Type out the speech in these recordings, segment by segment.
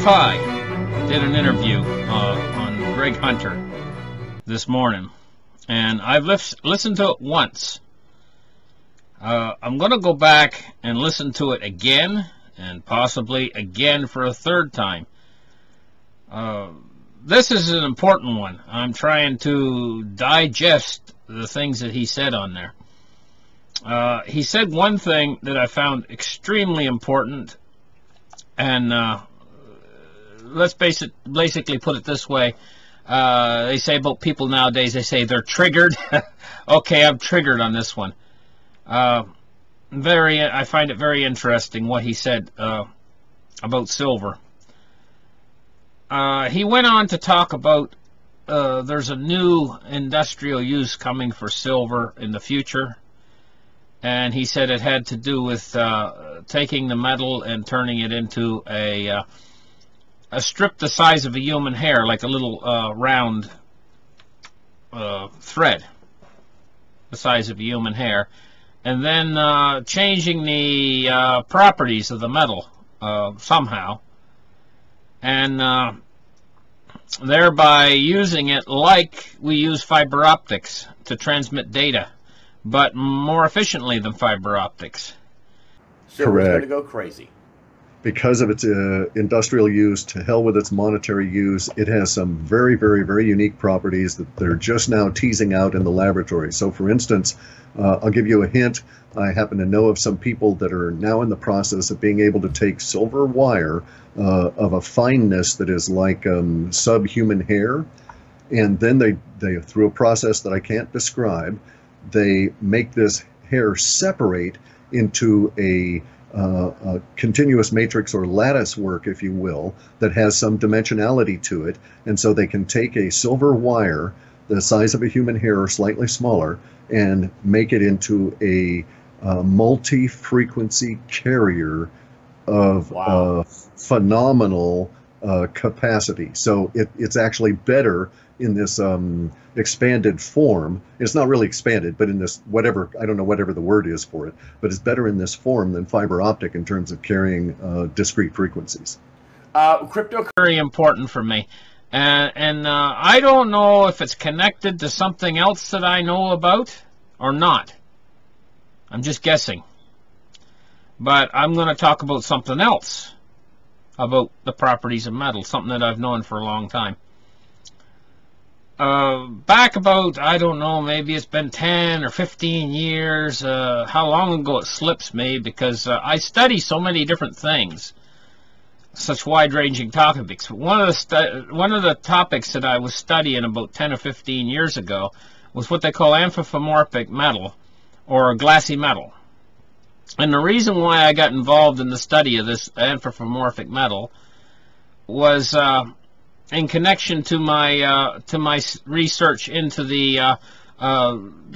Clif did an interview on Greg Hunter this morning, and I've listened to it once. I'm going to go back and listen to it again, and possibly again for a third time. This is an important one. I'm trying to digest the things that he said on there. He said one thing that I found extremely important, and let's basically put it this way. They say about people nowadays, they say they're triggered. Okay, I'm triggered on this one. I find it very interesting what he said about silver. He went on to talk about there's a new industrial use coming for silver in the future, and he said it had to do with taking the metal and turning it into a strip the size of a human hair, like a little round thread the size of a human hair, and then changing the properties of the metal somehow, and thereby using it like we use fiber optics to transmit data, but more efficiently than fiber optics. Silver's going to go crazy. Because of its industrial use, to hell with its monetary use, it has some very, very, very unique properties that they're just now teasing out in the laboratory. So, for instance, I'll give you a hint. I happen to know of some people that are now in the process of being able to take silver wire of a fineness that is like subhuman hair, and then they through a process that I can't describe, they make this hair separate into a continuous matrix or lattice work, if you will, that has some dimensionality to it. And so they can take a silver wire the size of a human hair or slightly smaller and make it into a multi-frequency carrier of phenomenal capacity. So it's actually better in this expanded form. It's not really expanded, but in this whatever, I don't know whatever the word is for it, but it's better in this form than fiber optic in terms of carrying discrete frequencies. Crypto very important for me, and I don't know if it's connected to something else that I know about or not. I'm just guessing, but I'm going to talk about something else about the properties of metal, something that I've known for a long time. Back about, I don't know, maybe it's been 10 or 15 years, how long ago it slips me, because I study so many different things, such wide-ranging topics. One of the topics that I was studying about 10 or 15 years ago was what they call amphipomorphic metal, or glassy metal. And the reason why I got involved in the study of this amphipomorphic metal was in connection to my research into the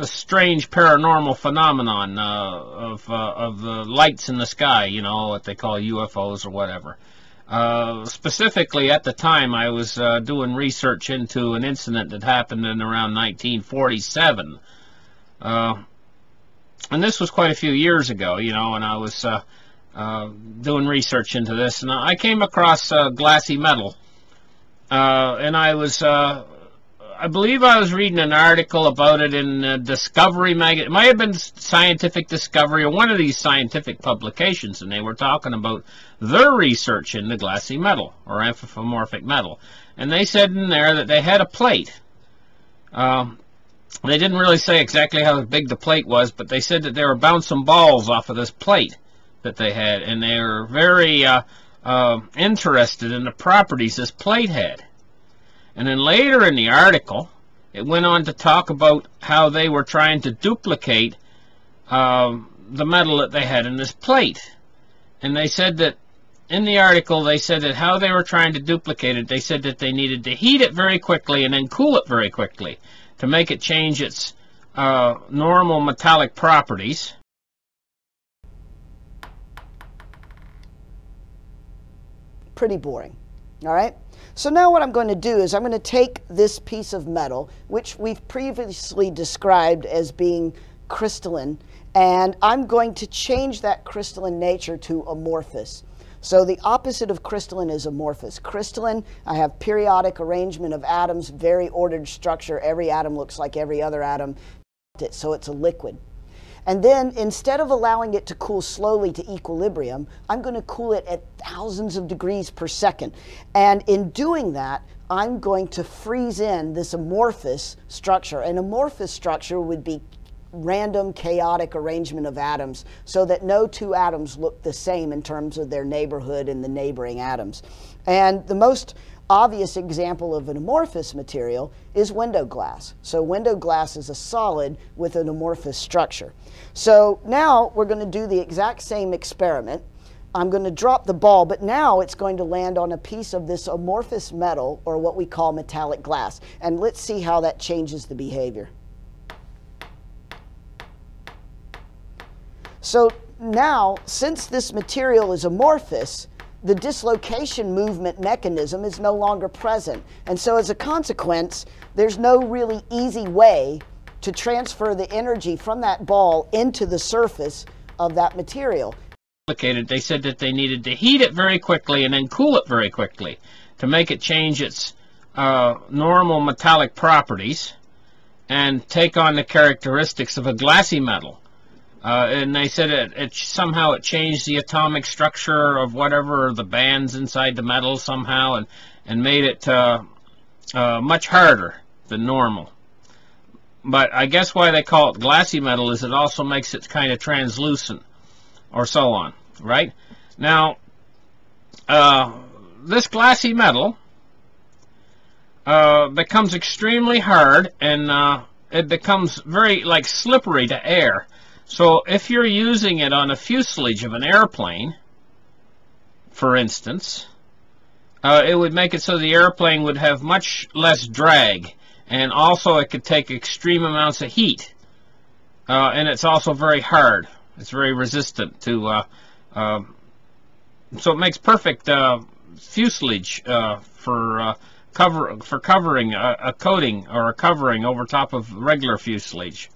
strange paranormal phenomenon of the lights in the sky, you know, what they call UFOs or whatever. Specifically, at the time, I was doing research into an incident that happened in around 1947. And this was quite a few years ago, you know, and I was doing research into this, and I came across glassy metal. And I was, I believe I was reading an article about it in Discovery magazine. It might have been Scientific Discovery or one of these scientific publications, and they were talking about their research into glassy metal, or amphipomorphic metal. And they said in there that they had a plate. They didn't really say exactly how big the plate was, but they said that they were bouncing balls off of this plate that they had, and they were very interested in the properties this plate had. And then later in the article, it went on to talk about how they were trying to duplicate the metal that they had in this plate. And they said that in the article, they said that how they were trying to duplicate it, they said that they needed to heat it very quickly and then cool it very quickly to make it change its normal metallic properties. Pretty boring. All right? So now what I'm going to do is I'm going to take this piece of metal, which we've previously described as being crystalline, and I'm going to change that crystalline nature to amorphous. So the opposite of crystalline is amorphous. Crystalline, I have periodic arrangement of atoms, very ordered structure. Every atom looks like every other atom, so it's a liquid. And then instead of allowing it to cool slowly to equilibrium, I'm going to cool it at thousands of degrees per second. And in doing that, I'm going to freeze in this amorphous structure. An amorphous structure would be random, chaotic arrangement of atoms so that no two atoms look the same in terms of their neighborhood and the neighboring atoms. And the most obvious example of an amorphous material is window glass. So window glass is a solid with an amorphous structure. So now we're going to do the exact same experiment. I'm going to drop the ball, but now it's going to land on a piece of this amorphous metal, or what we call metallic glass. And let's see how that changes the behavior. So now, since this material is amorphous, the dislocation movement mechanism is no longer present. And so as a consequence, there's no really easy way to transfer the energy from that ball into the surface of that material. They said that they needed to heat it very quickly and then cool it very quickly to make it change its normal metallic properties and take on the characteristics of a glassy metal. And they said it somehow it changed the atomic structure of whatever the bands inside the metal somehow, and made it much harder than normal. But I guess why they call it glassy metal is it also makes it kind of translucent, or so on, right? Now, this glassy metal becomes extremely hard, and it becomes very slippery to air. So if you're using it on a fuselage of an airplane, for instance, it would make it so the airplane would have much less drag, and also it could take extreme amounts of heat. And it's also very hard. It's very resistant to, so it makes perfect fuselage for covering a coating or a covering over top of regular fuselage.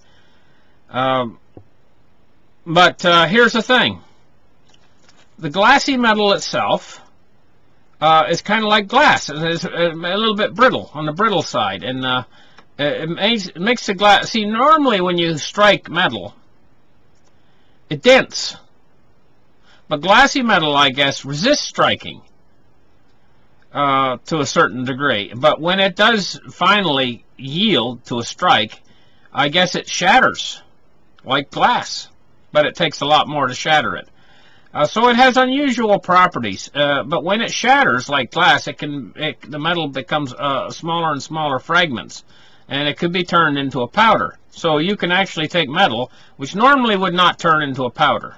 But here's the thing. The glassy metal itself is kind of like glass. It's a little bit brittle, on the brittle side. And it makes the glass... See, normally when you strike metal, it dents. But glassy metal, I guess, resists striking to a certain degree. But when it does finally yield to a strike, I guess it shatters like glass. But it takes a lot more to shatter it. So it has unusual properties. But when it shatters like glass, the metal becomes smaller and smaller fragments, and it could be turned into a powder. So you can actually take metal, which normally would not turn into a powder,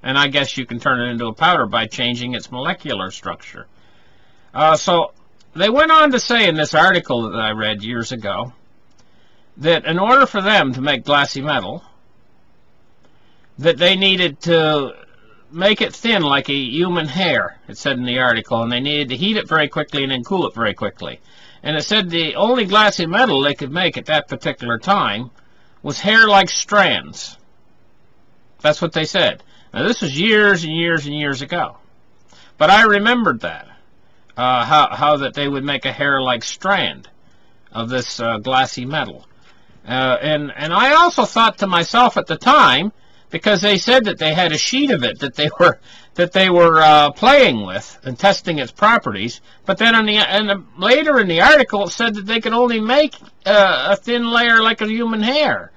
and I guess you can turn it into a powder by changing its molecular structure. So they went on to say in this article that I read years ago that in order for them to make glassy metal, that they needed to make it thin like a human hair, it said in the article, and they needed to heat it very quickly and then cool it very quickly. And it said the only glassy metal they could make at that particular time was hair-like strands. That's what they said. Now this was years and years and years ago. But I remembered that, how that they would make a hair-like strand of this glassy metal. And I also thought to myself at the time, because they said that they had a sheet of it that they were playing with and testing its properties. But then later in the article it said that they could only make a thin layer like a human hair.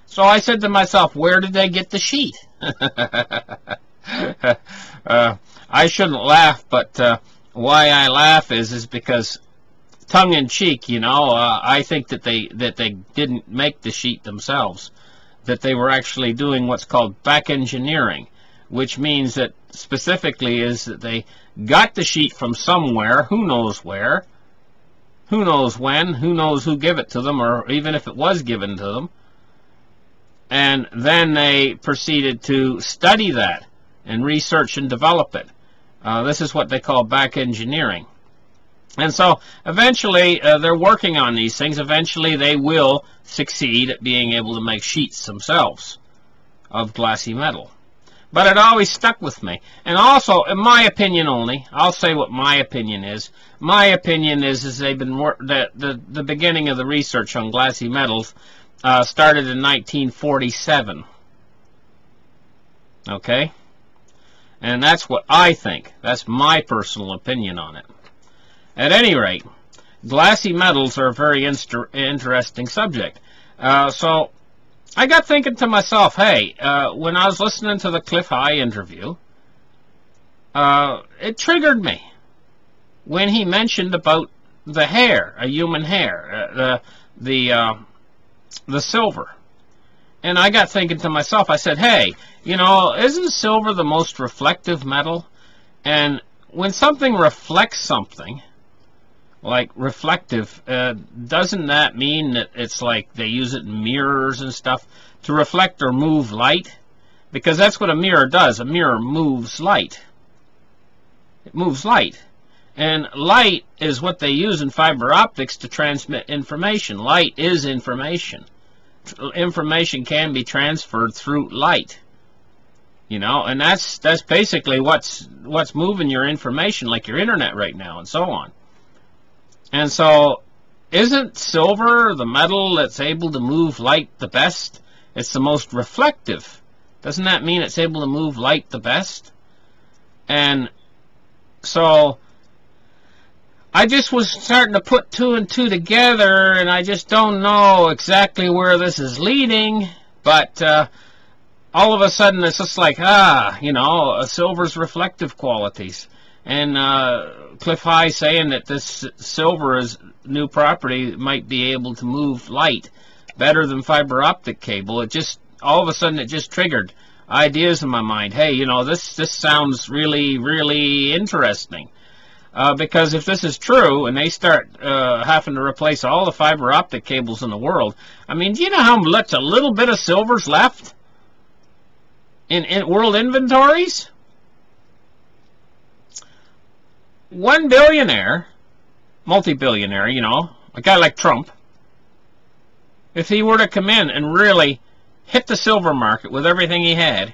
So I said to myself, where did they get the sheet? I shouldn't laugh, but why I laugh is because tongue in cheek, you know, I think that they didn't make the sheet themselves. That they were actually doing what's called back engineering, which means that specifically is that they got the sheet from somewhere, who knows where, who knows when, who knows who gave it to them, or even if it was given to them, and then they proceeded to study that and research and develop it. This is what they call back engineering. And so eventually they're working on these things. Eventually they will succeed at being able to make sheets themselves of glassy metal. but it always stuck with me. And also, in my opinion only, I'll say what my opinion is. My opinion is they've been the beginning of the research on glassy metals started in 1947. Okay? And that's what I think. That's my personal opinion on it. At any rate, glassy metals are a very interesting subject. So I got thinking to myself, hey, when I was listening to the Cliff interview, it triggered me when he mentioned about the hair, a human hair, the silver. And I got thinking to myself, I said, hey, you know, isn't silver the most reflective metal? And when something reflects something, like reflective, doesn't that mean that it's like they use it in mirrors and stuff to reflect or move light? Because that's what a mirror does. A mirror moves light. It moves light. And light is what they use in fiber optics to transmit information. Light is information. Information can be transferred through light. You know, and that's basically what's moving your information, like your internet right now and so on. And so, isn't silver the metal that's able to move light the best? It's the most reflective. Doesn't that mean it's able to move light the best? And so, I just was starting to put two and two together, and I just don't know exactly where this is leading, but all of a sudden it's just like, you know, silver's reflective qualities. And Cliff High saying that this silver is new property might be able to move light better than fiber optic cable. It just, all of a sudden it just triggered ideas in my mind. Hey, you know, this sounds really, really interesting. Because if this is true, and they start having to replace all the fiber optic cables in the world, I mean, do you know how much a little bit of silver's left in world inventories? One billionaire, multi-billionaire, you know, a guy like Trump, if he were to come in and really hit the silver market with everything he had,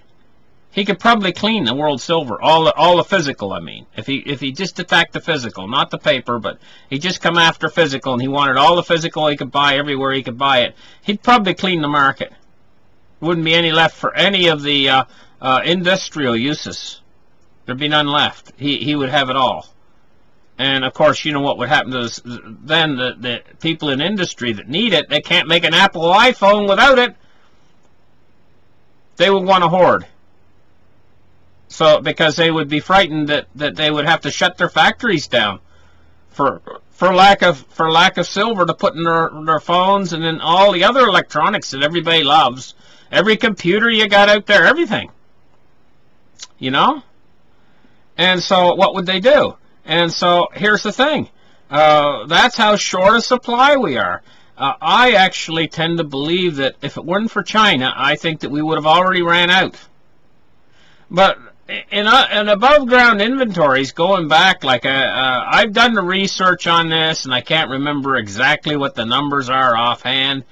he could probably clean the world silver, all the physical, I mean. If he just attacked the physical, not the paper, but he just come after physical, and he wanted all the physical he could buy everywhere he could buy it, he'd probably clean the market. Wouldn't be any left for any of the industrial uses. There'd be none left. He would have it all. And, of course, you know what would happen to this, then the people in industry that need it, they can't make an Apple iPhone without it. They would want to hoard. So, because they would be frightened that they would have to shut their factories down for lack of silver to put in their phones, and then all the other electronics that everybody loves. Every computer you got out there, everything. You know? And so, what would they do? And so, here's the thing. That's how short a supply we are. I actually tend to believe that if it weren't for China, I think that we would have already ran out. But in above-ground inventories, going back, like I've done the research on this, and I can't remember exactly what the numbers are offhand.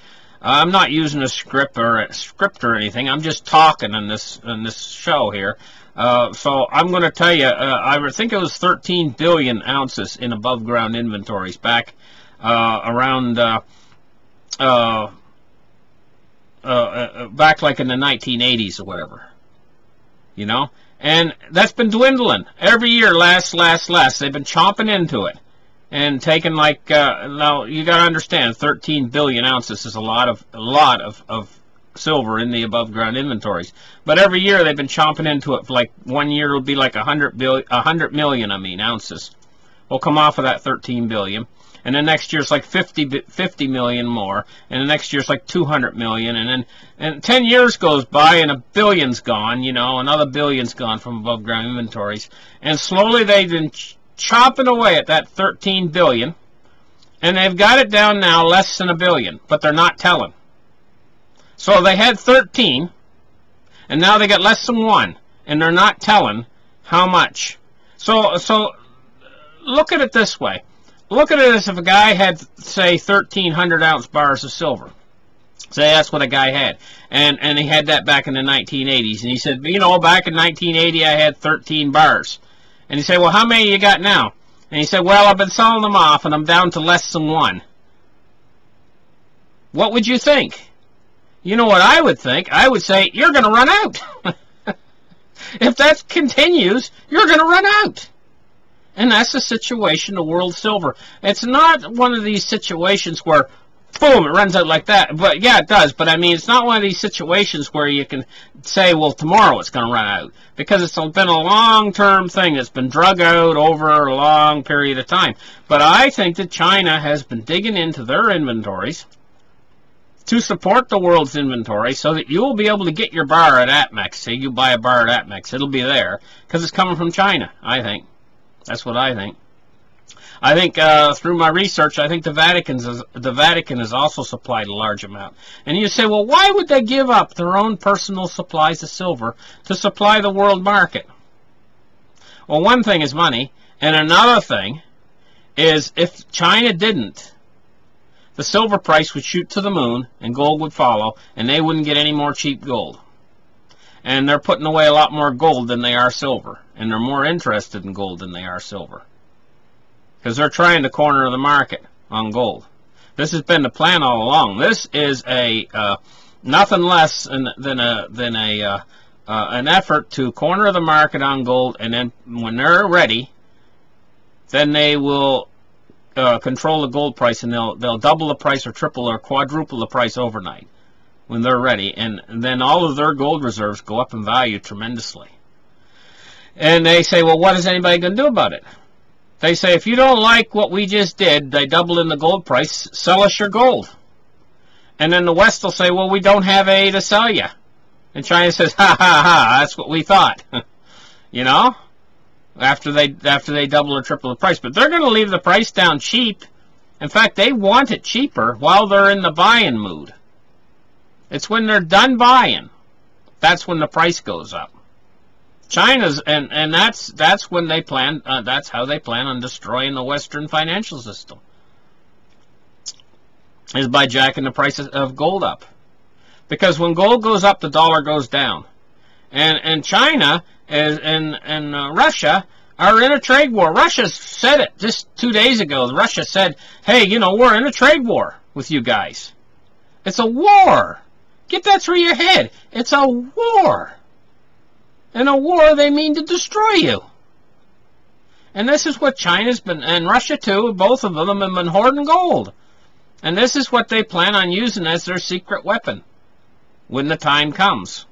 I'm not using a script or anything. I'm just talking in this show here. So I'm going to tell you, I think it was 13 billion ounces in above-ground inventories back around back like in the 1980s or whatever. You know? And that's been dwindling. Every year, less. They've been chomping into it. And taking like, now you got to understand, 13 billion ounces is a lot of silver in the above ground inventories. But every year they've been chomping into it. For like 1 year it'll be like 100 million ounces will come off of that 13 billion. And then next year it's like 50 million more. And the next year it's like 200 million. And 10 years goes by and a billion's gone, you know, another billion's gone from above ground inventories. And slowly they've been chopping away at that 13 billion. And they've got it down now less than a billion. But they're not telling. So they had 13. And now they got less than 1. And they're not telling how much. So look at it this way. Look at it as if a guy had, say, 1,300 ounce bars of silver. So that's what a guy had. And he had that back in the 1980s. And he said, you know, back in 1980 I had 13 bars. And he said, well, how many you got now? And he said, well, I've been selling them off and I'm down to less than one. What would you think? You know what I would think? I would say, you're going to run out. If that continues, you're going to run out. And that's the situation of world silver. It's not one of these situations where, boom, it runs out like that. But yeah, it does. But I mean, it's not one of these situations where you can say, well, tomorrow it's going to run out. Because it's been a long-term thing that's been drug out over a long period of time. But I think that China has been digging into their inventories to support the world's inventory so that you'll be able to get your bar at APMEX. Say you buy a bar at APMEX, it'll be there because it's coming from China, I think. That's what I think. I think through my research, I think the Vatican has also supplied a large amount. And you say, well, why would they give up their own personal supplies of silver to supply the world market? Well, one thing is money, and another thing is if China didn't, the silver price would shoot to the moon and gold would follow, and they wouldn't get any more cheap gold. And they're putting away a lot more gold than they are silver, and they're more interested in gold than they are silver, because they're trying to corner the market on gold. This has been the plan all along. This is a nothing less than an effort to corner the market on gold, and then when they're ready, then they will control the gold price, and they'll double the price or triple or quadruple the price overnight when they're ready, and then all of their gold reserves go up in value tremendously. And they say, well, what is anybody going to do about it? They say, if you don't like what we just did, they double in the gold price, sell us your gold. And then the West will say, well, we don't have any to sell you. And China says, ha ha ha, that's what we thought. You know? After they double or triple the price. But they're going to leave the price down cheap. In fact, they want it cheaper while they're in the buying mood. It's when they're done buying, that's when the price goes up. China's and that's when they plan. That's how they plan on destroying the Western financial system. Is by jacking the price of gold up. Because when gold goes up, the dollar goes down. And China and Russia are in a trade war. Russia said it just 2 days ago. Russia said, hey, you know, we're in a trade war with you guys. It's a war. Get that through your head. It's a war. In a war, they mean to destroy you. And this is what China's been, and Russia too, both of them have been hoarding gold. And this is what they plan on using as their secret weapon when the time comes.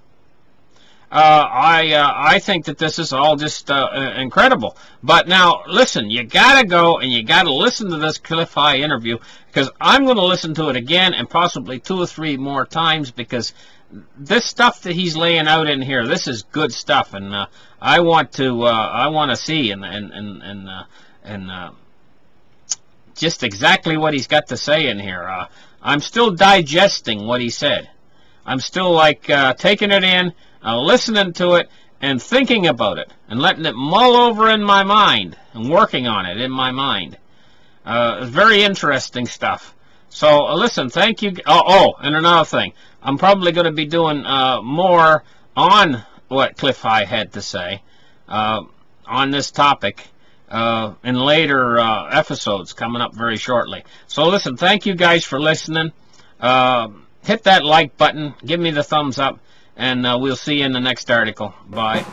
I think that this is all just incredible. But now, listen, you got to go and you got to listen to this Cliff High interview, because I'm going to listen to it again and possibly 2 or 3 more times, because this stuff that he's laying out in here, this is good stuff, and I want to see and just exactly what he's got to say in here. I'm still digesting what he said. I'm still like taking it in, listening to it, and thinking about it, and letting it mull over in my mind, and working on it in my mind. Very interesting stuff. So listen, thank you. Oh, and another thing, I'm probably going to be doing more on what Cliff High had to say on this topic in later episodes coming up very shortly. So listen, thank you guys for listening. Hit that like button, give me the thumbs up, and we'll see you in the next article. Bye.